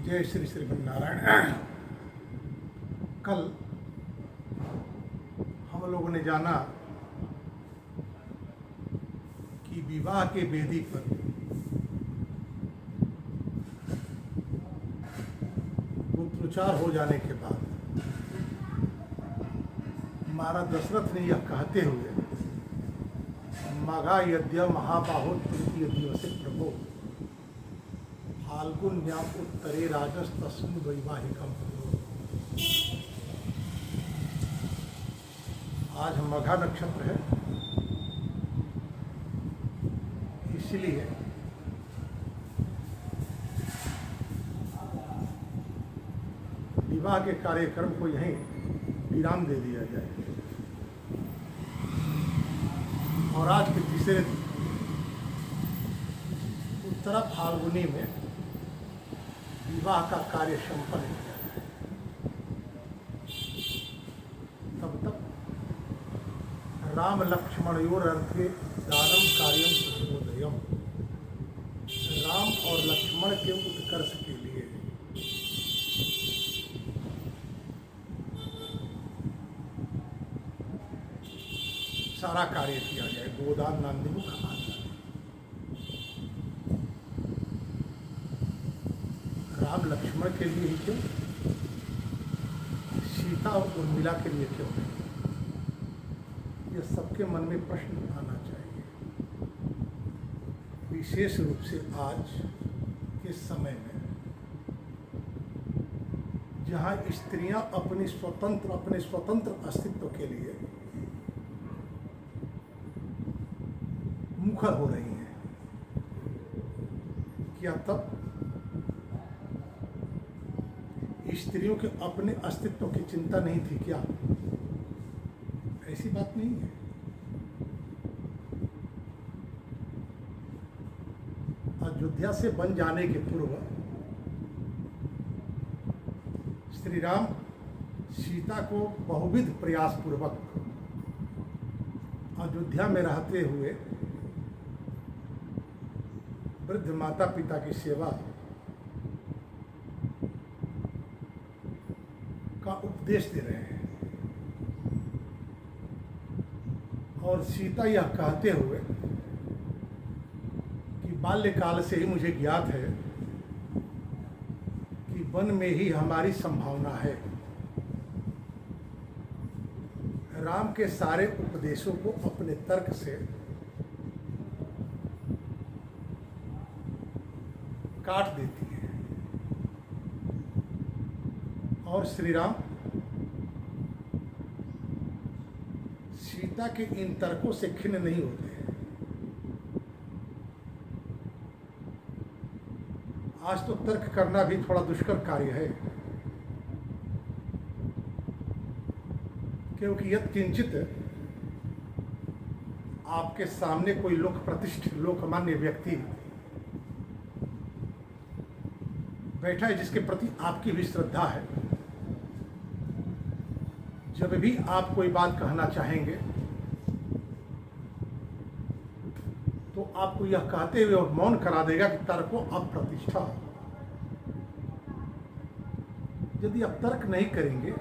जय श्री श्रीमन्नारायण। कल हम लोगों ने जाना कि विवाह के वेदी पर पुत्रोच्चार हो जाने के बाद महाराज दशरथ ने यह कहते हुए मघा यद्य महाबाहो तृतीय दिवसे प्रभो फाल्गुन्याम उत्तरे राजस तस्मिन् वैवाहिकम। आज मघा नक्षत्र है, इसलिए विवाह के कार्यक्रम को यहीं विराम दे दिया जाए और आज के तीसरे दिन उत्तरा फाल्गुनी में विवाह का कार्य संपन्न किया जाए। तब तक राम लक्ष्मणयोर अर्थे दानम कार्यम सुखोदयम, राम और लक्ष्मण के उत्कर्ष के लिए सारा कार्य किया जाए। गोदान नांदिनु कहा राम लक्ष्मण के लिए ही क्यों, सीता और उर्मिला के लिए क्यों, यह सबके मन में प्रश्न आना चाहिए। विशेष रूप से आज के समय में जहाँ स्त्रियां अपने स्वतंत्र अस्तित्व के लिए मुखर हो रही हैं, क्या तब स्त्रियों के अपने अस्तित्व की चिंता नहीं थी क्या? ऐसी बात नहीं है। अयोध्या से बन जाने के पूर्व श्री राम सीता को बहुविध प्रयास पूर्वक अयोध्या में रहते हुए वृद्ध माता पिता की सेवा का उपदेश दे रहे हैं और सीता यह कहते हुए कि बाल्यकाल से ही मुझे ज्ञात है कि वन में ही हमारी संभावना है, राम के सारे उपदेशों को अपने तर्क से काट देती है और श्री राम सीता के इन तर्कों से खिन्न नहीं होते हैं। आज तो तर्क करना भी थोड़ा दुष्कर कार्य है, क्योंकि यदि किंचित आपके सामने कोई लोक प्रतिष्ठित लोकमान्य व्यक्ति बैठा है जिसके प्रति आपकी भी श्रद्धा है, जब भी आप कोई बात कहना चाहेंगे तो आपको यह कहते हुए और मौन करा देगा कि तर्को अप्रतिष्ठा। यदि आप तर्क नहीं करेंगे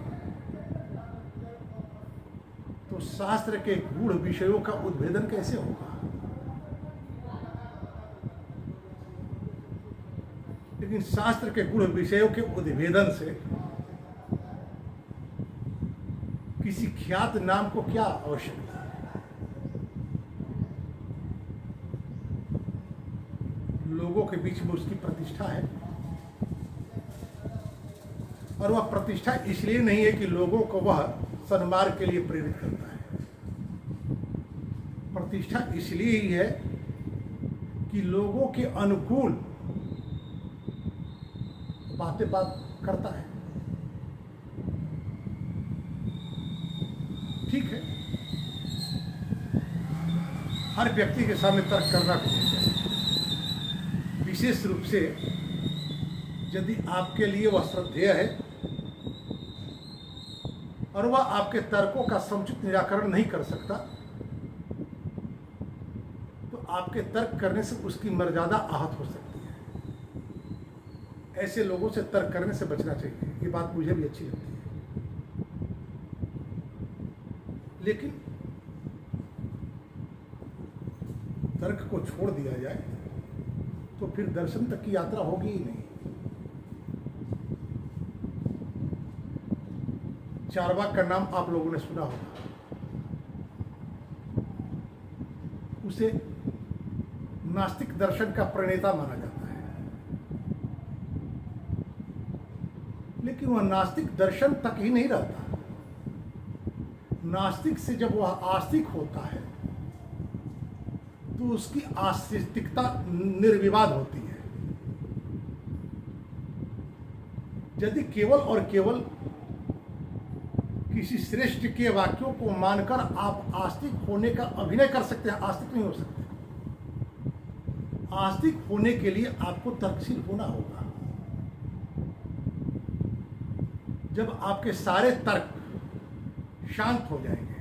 तो शास्त्र के गूढ़ विषयों का उद्भेदन कैसे होगा? लेकिन शास्त्र के गूढ़ विषयों के उद्भेदन से किसी ख्यात नाम को क्या आवश्यकता है? लोगों के बीच में उसकी प्रतिष्ठा है और वह प्रतिष्ठा इसलिए नहीं है कि लोगों को वह सन्मार्ग के लिए प्रेरित करता है। प्रतिष्ठा इसलिए ही है कि लोगों के अनुकूल बातें बात करता है। ठीक है, हर व्यक्ति के सामने तर्क करना नहीं चाहिए। विशेष रूप से यदि आपके लिए वह श्रद्धेय है और वह आपके तर्कों का समुचित निराकरण नहीं कर सकता, तो आपके तर्क करने से उसकी मर्यादा आहत हो सकती है। ऐसे लोगों से तर्क करने से बचना चाहिए। ये बात मुझे भी अच्छी लगती है। लेकिन तर्क को छोड़ दिया जाए तो फिर दर्शन तक की यात्रा होगी ही नहीं। चारवाक का नाम आप लोगों ने सुना होगा। उसे नास्तिक दर्शन का प्रणेता माना जाता है, लेकिन वह नास्तिक दर्शन तक ही नहीं रहता। नास्तिक से जब वह आस्तिक होता है तो उसकी आस्तिकता निर्विवाद होती है। यदि केवल और केवल किसी श्रेष्ठ के वाक्यों को मानकर आप आस्तिक होने का अभिनय कर सकते हैं, आस्तिक नहीं हो सकते। आस्तिक होने के लिए आपको तर्कशील होना होगा। जब आपके सारे तर्क शांत हो जाएंगे।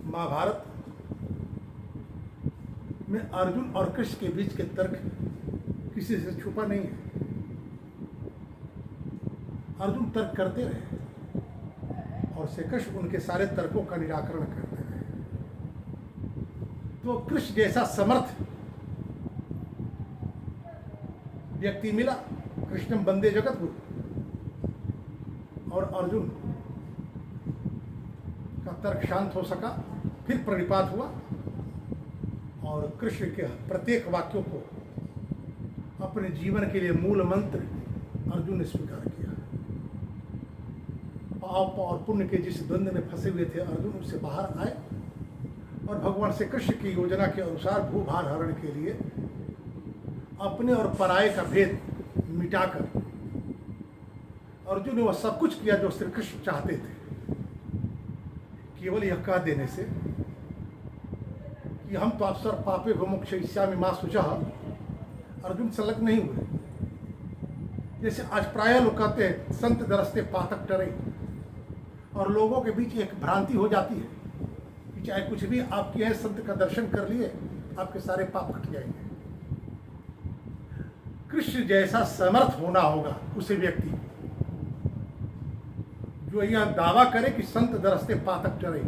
महाभारत में अर्जुन और कृष्ण के बीच के तर्क किसी से छुपा नहीं है। अर्जुन तर्क करते रहे और श्री कृष्ण उनके सारे तर्कों का निराकरण करते रहे। तो कृष्ण जैसा समर्थ व्यक्ति मिला, कृष्णम वंदे जगत गुरु, और अर्जुन का तर्क शांत हो सका। फिर प्रणिपात हुआ और कृष्ण के प्रत्येक वाक्यों को अपने जीवन के लिए मूल मंत्र अर्जुन ने स्वीकार किया। पाप और पुण्य के जिस द्वंद्व में फंसे हुए थे अर्जुन, उससे बाहर आए और भगवान श्री कृष्ण की योजना के अनुसार भूभार हरण के लिए अपने और पराये का भेद मिटाकर अर्जुन ने वह सब कुछ किया जो श्री कृष्ण चाहते थे। केवल यह कह देने से कि हम तो अवसर पापे गो मोक्षयिष्यामि मा शुचः, अर्जुन संलग्न नहीं हुए। जैसे आज प्राय लोग कहते हैं संत दरस्ते पातक टरे, और लोगों के बीच एक भ्रांति हो जाती है कि चाहे कुछ भी आप किए हैं, संत का दर्शन कर लिए, आपके सारे पाप कट जाएंगे। कृष्ण जैसा समर्थ होना होगा उसे व्यक्ति जो यह दावा करे कि संत दरस्ते पातक टरे,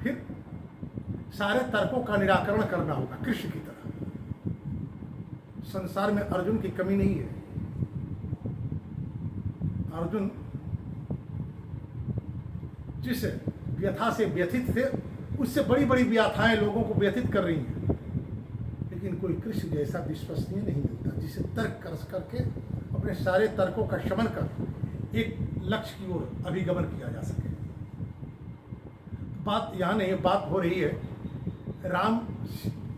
फिर सारे तर्कों का निराकरण करना होगा कृष्ण की तरह। संसार में अर्जुन की कमी नहीं है। अर्जुन जिस व्यथा से व्यथित थे, उससे बड़ी बड़ी व्यथाएं लोगों को व्यथित कर रही हैं, लेकिन कोई कृष्ण जैसा विश्वसनीय नहीं मिलता जिसे तर्क करके अपने सारे तर्कों का शमन कर एक लक्ष्य की ओर अभिगमन किया जा सके। बात यहाँ नहीं, बात हो रही है राम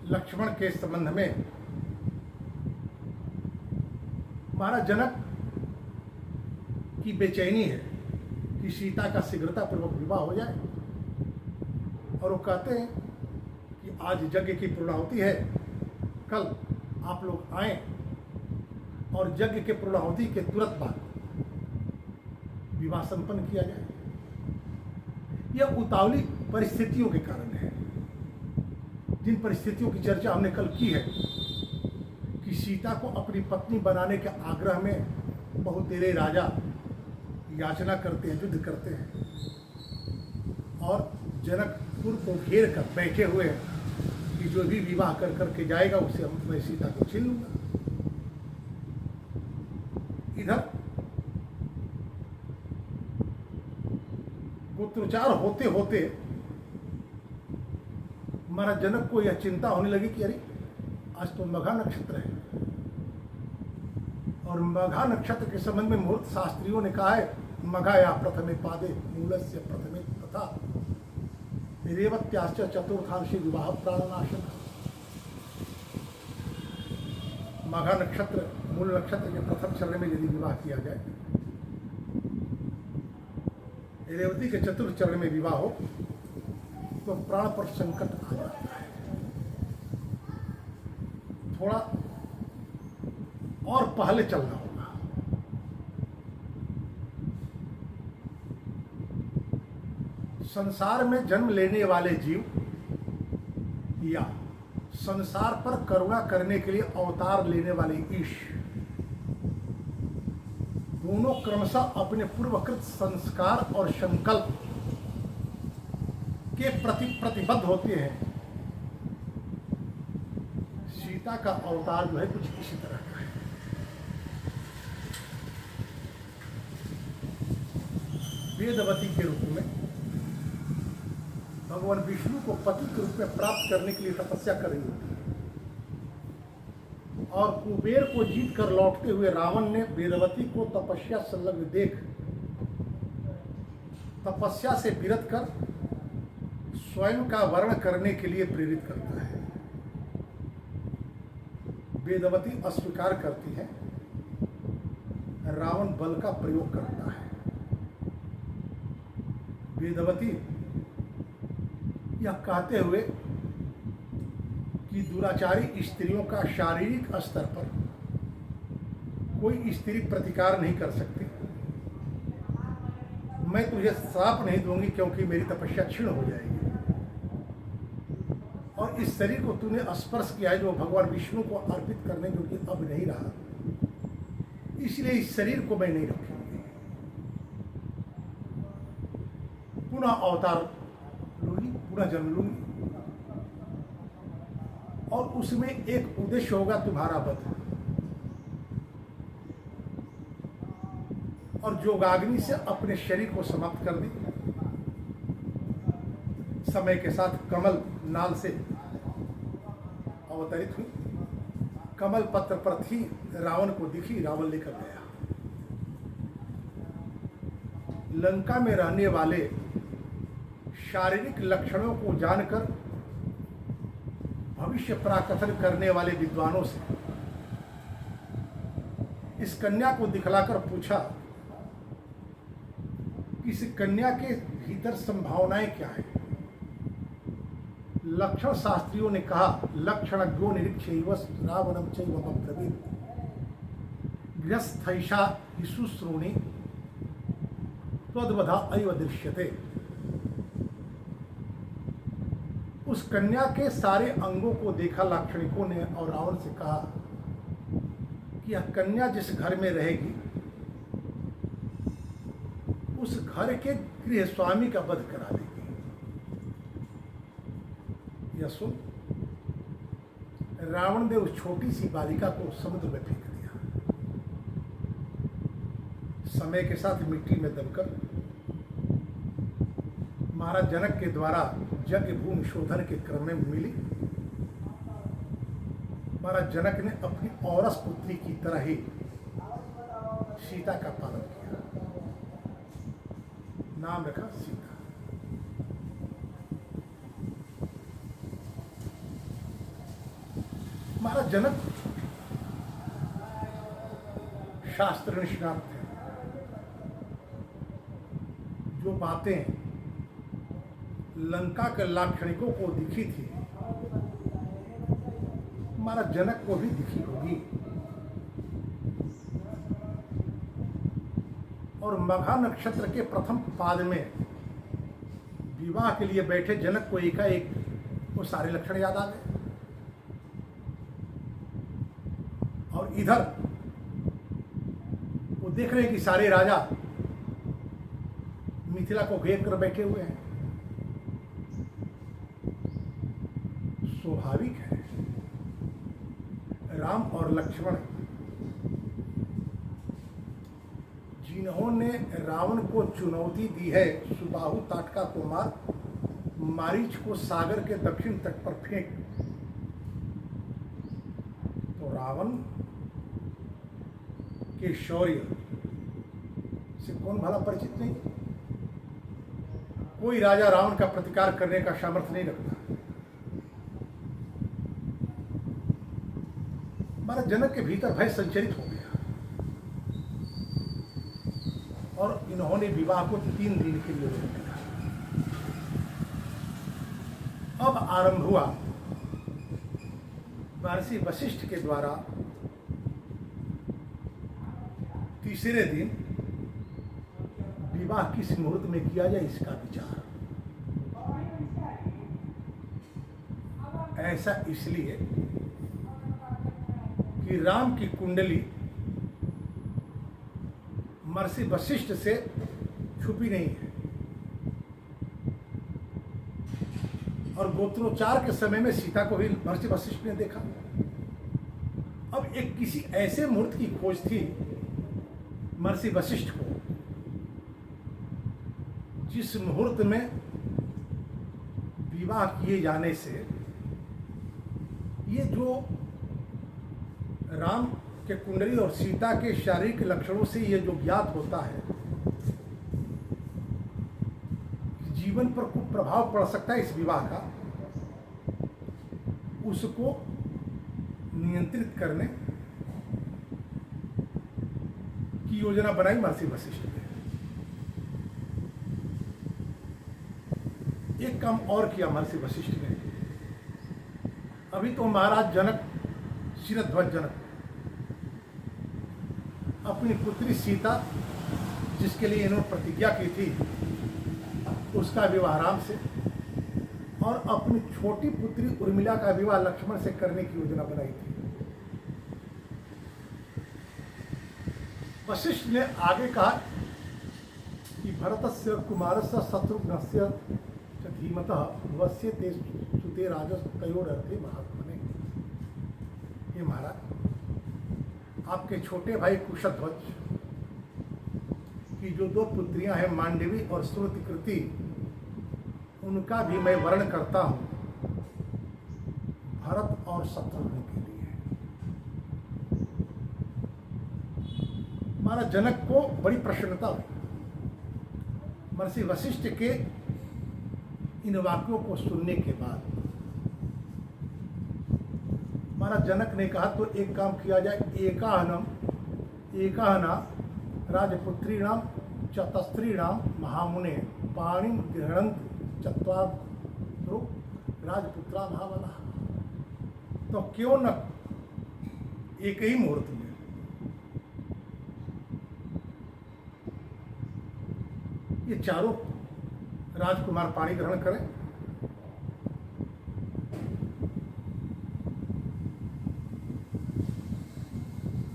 लक्ष्मण के संबंध में। महाराज जनक की बेचैनी है कि सीता का शीघ्रतापूर्वक विवाह हो जाए, और वो कहते हैं कि आज यज्ञ की पूर्णाहुति है, कल आप लोग आए और यज्ञ के पूर्णाहुति के तुरंत बाद विवाह संपन्न किया जाए। यह उतावली परिस्थितियों के कारण है, जिन परिस्थितियों की चर्चा हमने कल की है कि सीता को अपनी पत्नी बनाने के आग्रह में बहुतेरे राजा याचना करते हैं, युद्ध करते हैं, और जनकपुर को घेर कर बैठे हुए हैं कि जो भी विवाह कर करके जाएगा उससे मैं सीता को छीन लूंगा। इधर गोत्रोच्चार होते होते महाराज जनक को यह चिंता होने लगी कि अरे आज तो मघा नक्षत्र है, और मघा नक्षत्र के संबंध में मुहूर्त शास्त्रियों ने कहा है मघाया प्रथमे पादे मूलस्य प्रथमे तथा रेवत्याश्च चतुर्थांशे विवाह प्राणनाशन। मघा नक्षत्र मूल नक्षत्र के प्रथम चरण में यदि विवाह किया जाए, रेवती के चतुर्थ चरण में विवाह हो तो प्राण पर संकट आ जाता है। थोड़ा और पहले चलना होगा। संसार में जन्म लेने वाले जीव या संसार पर करुणा करने के लिए अवतार लेने वाले ईश दोनों क्रमशः अपने पूर्वकृत संस्कार और संकल्प के प्रति प्रतिबद्ध होते हैं। सीता का अवतार जो है कुछ इसी तरह का है। वेदवती के रूप में भगवान विष्णु को पति के रूप में प्राप्त करने के लिए तपस्या कर रही होती है और कुबेर को जीत कर लौटते हुए रावण ने वेदवती को तपस्या संलग्न देख तपस्या से विरत कर स्वयं का वर्ण करने के लिए प्रेरित करता है। वेदवती अस्वीकार करती है, रावण बल का प्रयोग करता है। वेदवती यह कहते हुए कि दुराचारी स्त्रियों का शारीरिक स्तर पर कोई स्त्री प्रतिकार नहीं कर सकती, मैं तुझे श्राप नहीं दूंगी क्योंकि मेरी तपस्या क्षीण हो जाएगी और इस शरीर को तूने स्पर्श किया है जो भगवान विष्णु को अर्पित करने योग्य अब नहीं रहा, इसलिए इस शरीर को मैं नहीं रखूंगी। पुनः अवतार लूंगी, पुनः जन्म लूंगी और उसमें एक उद्देश्य होगा तुम्हारा वध और जोगाग्नि से अपने शरीर को समाप्त कर दी। समय के साथ कमल नाल से अवतरित हुई, कमल पत्र पर थी, रावण को दिखी, रावण लेकर गया। लंका में रहने वाले शारीरिक लक्षणों को जानकर भविष्य प्राकथन करने वाले विद्वानों से इस कन्या को दिखलाकर पूछा कि इस कन्या के भीतर संभावनाएं क्या है। लक्षण शास्त्रियों ने कहा, लक्षणज्ञो निरीक्षैव रावणं चैव अब्रवीत् गृहस्थैषा विशुश्रूणि त्वद्वधा एव दृश्यते। उस कन्या के सारे अंगों को देखा लाक्षणिकों ने और रावण से कहा कि यह कन्या जिस घर में रहेगी उस घर के गृह स्वामी का वध करा देगी। यह सुन रावण ने उस छोटी सी बालिका को समुद्र में फेंक दिया। समय के साथ मिट्टी में दबकर महाराज जनक के द्वारा यज्ञ भूमि शोधन के क्रम में मिली। महाराज जनक ने अपनी औरस पुत्री की तरह ही सीता का पालन किया, नाम रखा सीता। महाराज जनक शास्त्र निष्णात थे। जो बातें लंका के लाक्षणिकों को दिखी थी महाराज जनक को भी दिखी होगी। और मघा नक्षत्र के प्रथम पाद में विवाह के लिए बैठे जनक को एकाएक वो सारे लक्षण याद आ गए। और इधर वो देख रहे हैं कि सारे राजा मिथिला को घेर कर बैठे हुए हैं। स्वाभाविक है राम और लक्ष्मण जिन्होंने रावण को चुनौती दी है, सुबाहु ताटका को मार, मारीच को सागर के दक्षिण तट पर फेंक, तो रावण के शौर्य से कौन भला परिचित नहीं। कोई राजा रावण का प्रतिकार करने का सामर्थ्य नहीं रखता। महाराज जनक के भीतर भय संचरित हो गया और इन्होंने विवाह को 3 दिन के लिए रोक दिया। अब आरंभ हुआ महर्षि वशिष्ठ के द्वारा तीसरे दिन विवाह किस मुहूर्त में किया जाए इसका विचार। ऐसा इसलिए कि राम की कुंडली महर्षि वशिष्ठ से छुपी नहीं है, और गोत्रोच्चार के समय में सीता को भी महर्षि वशिष्ठ ने देखा। अब एक किसी ऐसे मुहूर्त की खोज थी महर्षि वशिष्ठ को, जिस मुहूर्त में विवाह किए जाने से ये जो राम के कुंडली और सीता के शारीरिक लक्षणों से ये जो ज्ञात होता है, जीवन पर कुछ प्रभाव पड़ सकता है इस विवाह का, उसको नियंत्रित करने की योजना बनाई महर्षि वशिष्ठ ने। एक काम और किया महर्षि वशिष्ठ ने। अभी तो महाराज जनक, शिरध्वज जनक, अपनी पुत्री सीता, जिसके लिए इन्होंने प्रतिज्ञा की थी, उसका विवाह राम से, और अपनी छोटी पुत्री उर्मिला का विवाह लक्ष्मण से करने की योजना बनाई थी। वशिष्ठ ने आगे कहा कि भरतस्य कुमारस्य शत्रुघ्नस्य च धीमतः वस्य ते सुते राजस तयोरर्थे महात्मने। हे महाराज, आपके छोटे भाई कुशध्वज की जो दो पुत्रियां हैं, मांडवी और श्रुतिकृति, उनका भी मैं वर्ण करता हूं भरत और शत्रुघ्न के लिए। महाराज जनक को बड़ी प्रसन्नता हुई महर्षि वशिष्ठ के इन वाक्यों को सुनने के बाद। महाराज जनक ने कहा तो एक काम किया जाए, एकाहना राजपुत्रीणाम चतस्त्रीणाम महामुने पाणिम गृहणंत चत्वारो राजपुत्रा महाबला। तो क्यों न एक ही मुहूर्त में ये चारों राजकुमार पाणी ग्रहण करें,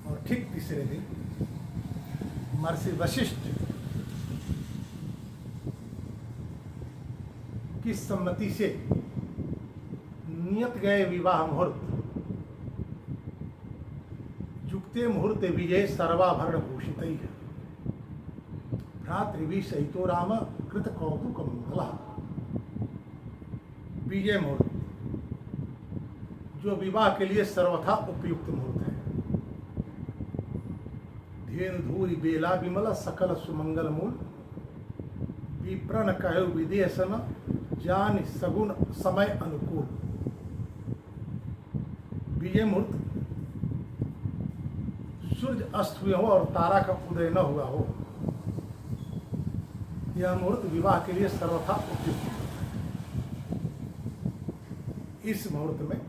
और ठीक तीसरे दिन महर्षि वशिष्ठ की सम्मति से नियत गए विवाह मुहूर्त युक्ते मुहूर्ते विजय सर्वाभरण भूषित भ्रातृभि सहितो राम कृत कौतुक मंगला। विजय मुहूर्त जो विवाह के लिए सर्वथा उपयुक्त मुहूर्त है। धेनु धूरी बेला विमल सकल सुमंगल मूल विप्रन कहो विदेशन जान सगुण समय अनुकूल। विजय मुहूर्त सूर्य अस्त हुए हो और तारा का उदय न हुआ हो, यह मुहूर्त विवाह के लिए सर्वथा उपयुक्त है। इस मुहूर्त में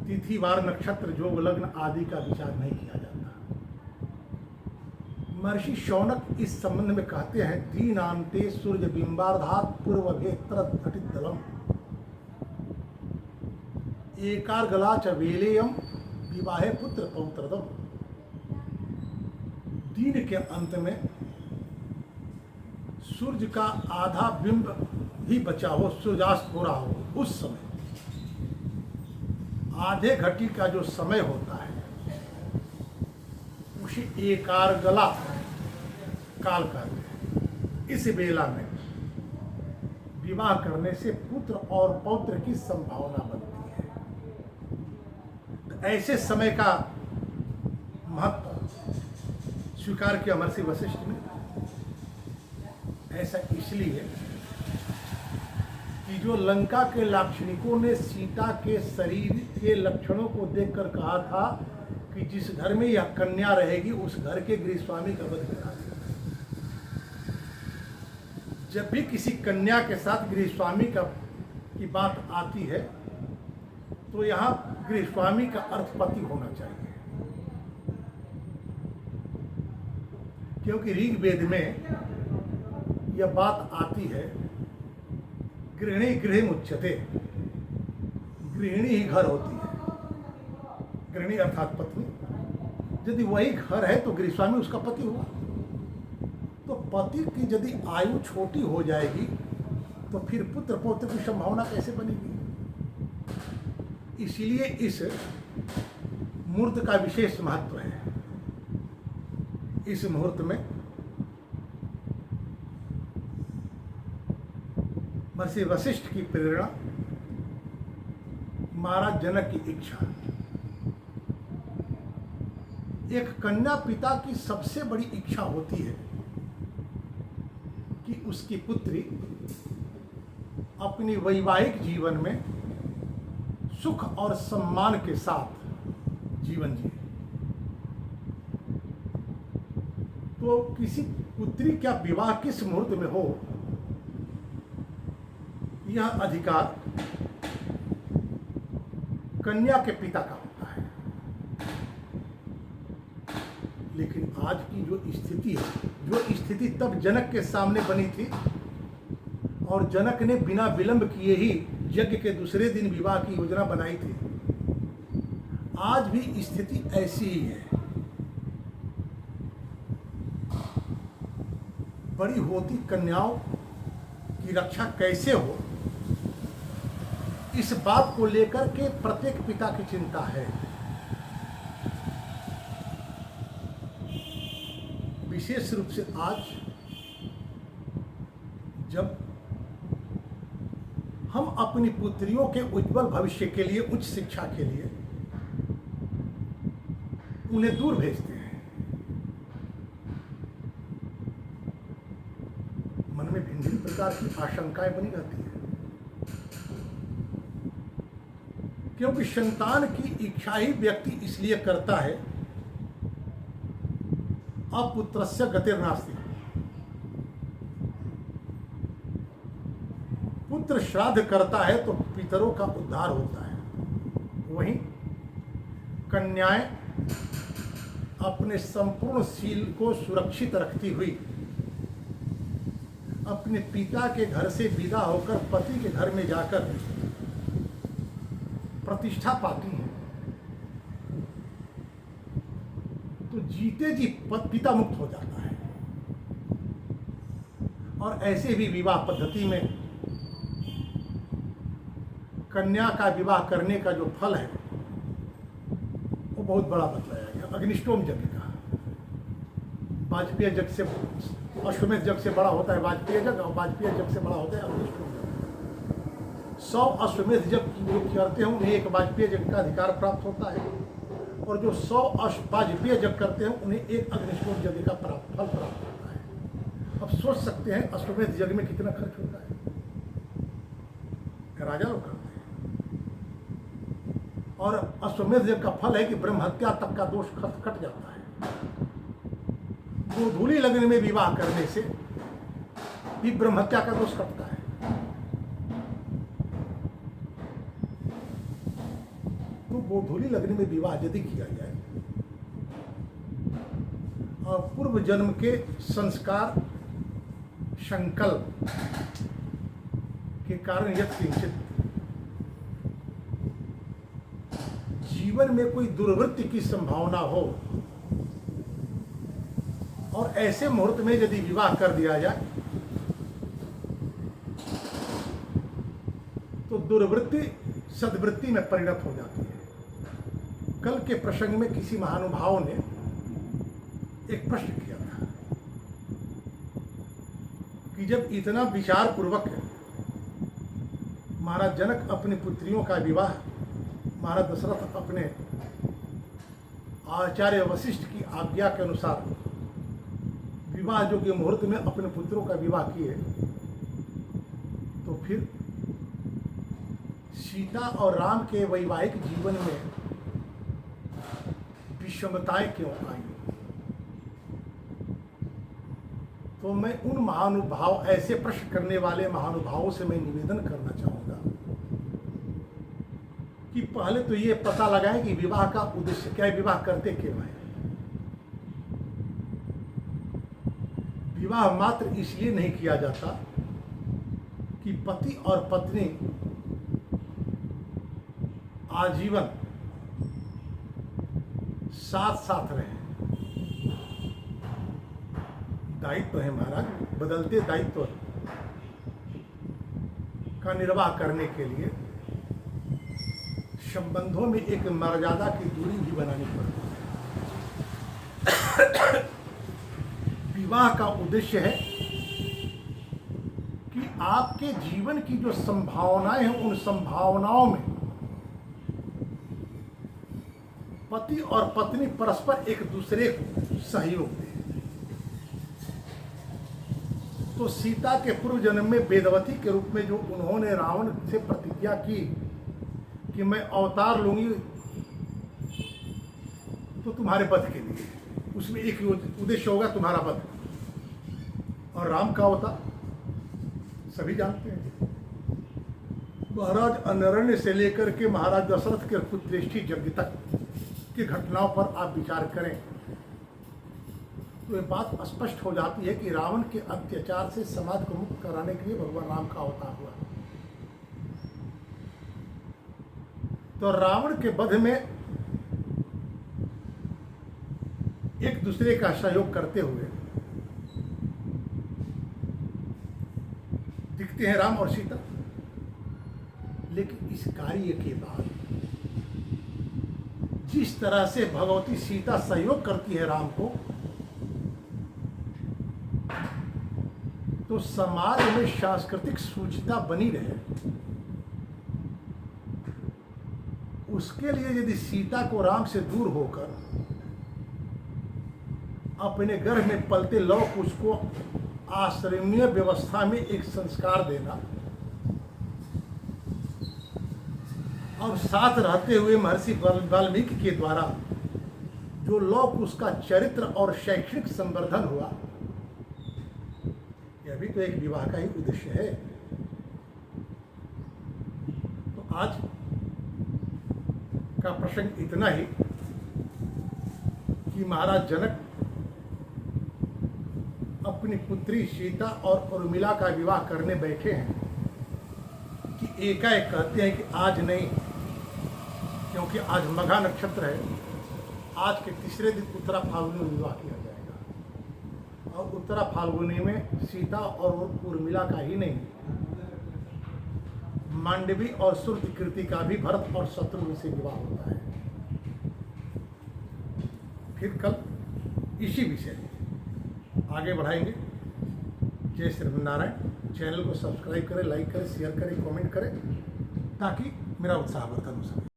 तिथि वार नक्षत्र योग लग्न आदि का विचार नहीं किया जाता। महर्षि शौनक इस संबंध में कहते हैं, दीनांते सूर्य बिंबार्धात पूर्व भेत्र घटित दलम एकार्गला च वेलेयम विवाहे पुत्र पौत्रदम। दिन के अंत में सूर्य का आधा बिंब ही बचा हो, सूर्यास्त हो रहा हो, उस समय आधे घटी का जो समय होता है उसे एकार्गला काल कहते हैं। इस बेला में विवाह करने से पुत्र और पौत्र की संभावना बनती है। तो ऐसे समय का महत्व स्वीकार किया महर्षि वशिष्ठ ने। ऐसा इसलिए कि जो लंका के लाक्षणिकों ने सीता के शरीर के लक्षणों को देखकर कहा था कि जिस घर में यह कन्या रहेगी उस घर के गृहस्वामी का वध करा। जब भी किसी कन्या के साथ गृहस्वामी की बात आती है तो यहाँ गृहस्वामी का अर्थ पति होना चाहिए, क्योंकि ऋग्वेद में यह बात आती है, गृहिणी गृह मुच्यते, गृहिणी ही घर होती है, गृहिणी अर्थात पत्नी। यदि वही घर है तो गृहस्वामी उसका पति हुआ। तो पति की यदि आयु छोटी हो जाएगी तो फिर पुत्र पौत्र की संभावना कैसे बनेगी? इसलिए इस मुहूर्त का विशेष महत्व है। इस मुहूर्त में महर्षि वशिष्ठ की प्रेरणा, महाराज जनक की इच्छा, एक कन्या पिता की सबसे बड़ी इच्छा होती है कि उसकी पुत्री अपनी वैवाहिक जीवन में सुख और सम्मान के साथ जीवन जिए। तो किसी पुत्री का विवाह किस मुहूर्त में हो, यह अधिकार कन्या के पिता का होता है। लेकिन आज की जो स्थिति है, जो स्थिति तब जनक के सामने बनी थी और जनक ने बिना विलंब किए ही यज्ञ के दूसरे दिन विवाह की योजना बनाई थी, आज भी स्थिति ऐसी ही है। बड़ी होती कन्याओं की रक्षा कैसे हो, इस बात को लेकर के प्रत्येक पिता की चिंता है। विशेष रूप से आज जब हम अपनी पुत्रियों के उज्जवल भविष्य के लिए, उच्च शिक्षा के लिए उन्हें दूर भेजते हैं, मन में भिन्न भिन्न प्रकार की आशंकाएं बनी रहती है। क्योंकि संतान की इच्छा ही व्यक्ति इसलिए करता है, अपुत्रस्य गतिर्नास्ति। पुत्र श्राद्ध करता है तो पितरों का उद्धार होता है। वहीं कन्याएं अपने संपूर्ण शील को सुरक्षित रखती हुई अपने पिता के घर से विदा होकर पति के घर में जाकर प्रतिष्ठा पाती हैं। तो जीते जी पिता मुक्त हो जाता है। और ऐसे भी विवाह पद्धति में कन्या का विवाह करने का जो फल है वो बहुत बड़ा बतलाया गया। अग्निष्टोम यज्ञ का, वाजपेयी यज्ञ से, अश्वमेध यज्ञ से बड़ा होता है वाजपेयी यज्ञ, और वाजपेयी यज्ञ से बड़ा होता है अग्निष्टोम यज्ञ। 100 अश्वमेध यज्ञ जो करते हैं उन्हें एक वाजपेयी यज्ञ का अधिकार प्राप्त होता है, और जो 100 वाजपेयी यज्ञ करते हैं उन्हें एक अग्निष्टोम यज्ञ का फल प्राप्त होता है। अब सोच सकते हैं अश्वमेध यज्ञ में कितना खर्च होता है। राजा लोग करते हैं। और अश्वमेध यज्ञ का फल है कि ब्रह्म हत्या तक का दोष कट जाता है। गोधूली लग्न में विवाह करने से भी ब्रह्म हत्या का दोष कटता है। तो गोधूली लग्न में विवाह यदि किया जाए और पूर्व जन्म के संस्कार संकल्प के कारण यदि किंचित जीवन में कोई दुर्वृत्ति की संभावना हो और ऐसे मुहूर्त में यदि विवाह कर दिया जाए तो दुर्वृत्ति सद्वृत्ति में परिणत हो जाती है। कल के प्रसंग में किसी महानुभाव ने एक प्रश्न किया था कि जब इतना विचार पूर्वक महाराज जनक अपनी पुत्रियों का विवाह महाराज दशरथ अपने आचार्य वशिष्ठ की आज्ञा के अनुसार विवाह जो के मुहूर्त में अपने पुत्रों का विवाह किए, तो फिर सीता और राम के वैवाहिक जीवन में विषमताएं क्यों आई? तो मैं उन महानुभाव, ऐसे प्रश्न करने वाले महानुभावों से मैं निवेदन करना चाहूंगा कि पहले तो ये पता लगाएं कि विवाह का उद्देश्य क्या है, विवाह करते क्यों है। विवाह मात्र इसलिए नहीं किया जाता कि पति और पत्नी आजीवन साथ साथ रहे। दायित्व है महाराज, बदलते दायित्व का निर्वाह करने के लिए संबंधों में एक मर्यादा की दूरी भी बनानी पड़ती है। विवाह का उद्देश्य है कि आपके जीवन की जो संभावनाएं हैं, उन संभावनाओं में पति और पत्नी परस्पर एक दूसरे को सहयोग दें। तो सीता के पूर्व जन्म में वेदवती के रूप में जो उन्होंने रावण से प्रतिज्ञा की कि मैं अवतार लूंगी तो तुम्हारे वध के लिए, उसमें एक उद्देश्य होगा तुम्हारा वध। और राम का अवतार सभी जानते हैं। महाराज अनरण्य से लेकर के महाराज दशरथ के कुत्रेष्ठी यज्ञ तक की घटनाओं पर आप विचार करें तो ये बात स्पष्ट हो जाती है कि रावण के अत्याचार से समाज को मुक्त कराने के लिए भगवान राम का अवतार हुआ। तो रावण के वध में एक दूसरे का सहयोग करते हुए दिखते हैं राम और सीता। लेकिन इस कार्य के बाद जिस तरह से भगवती सीता सहयोग करती है राम को, तो समाज में सांस्कृतिक सूचिता बनी रहे, उसके लिए यदि सीता को राम से दूर होकर अपने गर्भ में पलते लौ को उसको आश्रमीय व्यवस्था में एक संस्कार देना और साथ रहते हुए महर्षि वाल्मीकि के द्वारा जो लौक उसका चरित्र और शैक्षणिक संवर्धन हुआ, यह भी तो एक विवाह का ही उद्देश्य है। तो आज का प्रसंग इतना ही कि महाराज जनक अपनी पुत्री सीता और उर्मिला का विवाह करने बैठे हैं कि एकाएक कहते हैं कि आज नहीं, क्योंकि आज मघा नक्षत्र है। आज के तीसरे दिन उत्तरा फाल्गुनी में विवाह किया जाएगा और उत्तरा फाल्गुनी में सीता और उर्मिला का ही नहीं, मांडवी और श्रुति कीर्ति का भी भरत और शत्रुघ्न से विवाह होता है। फिर कल इसी विषय में आगे बढ़ाएंगे। जय श्री नारायण। चैनल को सब्सक्राइब करें, लाइक करें, शेयर करें, कमेंट करें ताकि मेरा उत्साहवर्धन हो सके।